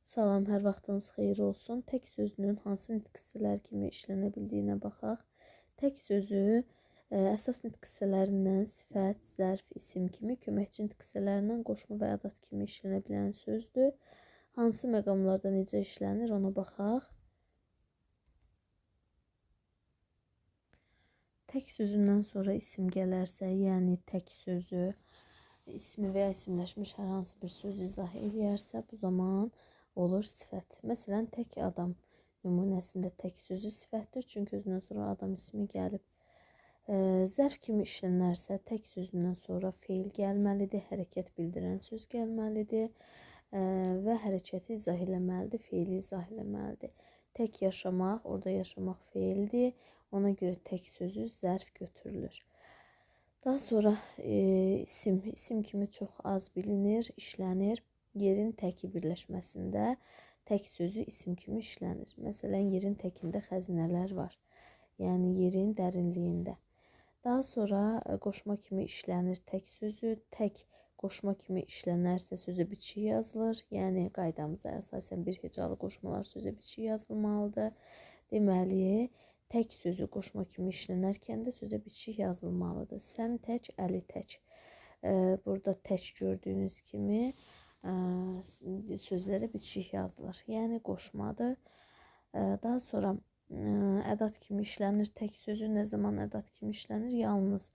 Salam, hər vaxtınız xeyir olsun. Tək sözünün hansı nitq hissələri kimi işlənə bildiyinə baxaq. Tək sözü əsas nitq hissələrindən sifət, zərf, isim kimi, köməkçi nitq hissələrindən qoşma və ədat kimi işlənə bilən sözdür. Hansı məqamlarda necə işlənir, ona baxaq. Tək sözündən sonra isim gələrsə, yəni tək sözü, ismi və ya isimləşmiş hər hansı bir söz izah eləyərsə, bu zaman olur sifət. Məsələn, tək adam nümunəsində tək sözü sifətdir, çünki özündən sonra adam ismi gəlib. Zərf kimi işlənərsə, tək sözündən sonra feil gəlməlidir, hərəkət bildirən söz gəlməlidir və hərəkəti izah eləməlidir, feili izah eləməlidir. Tək yaşamaq, orada yaşamaq feildir, ona görə tək sözü zərf götürülür. Daha sonra isim kimi çox az bilinir, işlənir. Yerin təki birləşməsində tək sözü isim kimi işlənir. Məsələn, yerin təkində xəzinələr var. Yəni, yerin dərinliyində. Daha sonra qoşma kimi işlənir tək sözü. Tək qoşma kimi işlənərsə sözə biçik yazılır. Yəni, qaydamıza əsasən bir hecalı qoşmalar sözə biçik yazılmalıdır. Deməli, tək sözü qoşma kimi işlənərkən də sözə biçik yazılmalıdır. Sən tək, Əli tək. Burada tək gördüyünüz kimi sözlərə biçik yazılır. Yəni, qoşmadır. Daha sonra ədat kimi işlənir tək sözü. Nə zaman ədat kimi işlənir? Yalnız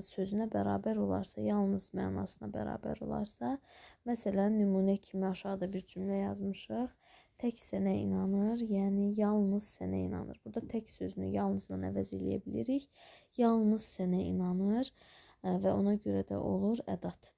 sözünə bərabər olarsa, yalnız mənasına bərabər olarsa. Məsələn, nümunə kimi aşağıda bir cümlə yazmışıq. Tək sənə inanır, yəni yalnız sənə inanır. Burada tək sözünü yalnızla əvəz eləyə bilirik. Yalnız sənə inanır və ona görə də olur ədat.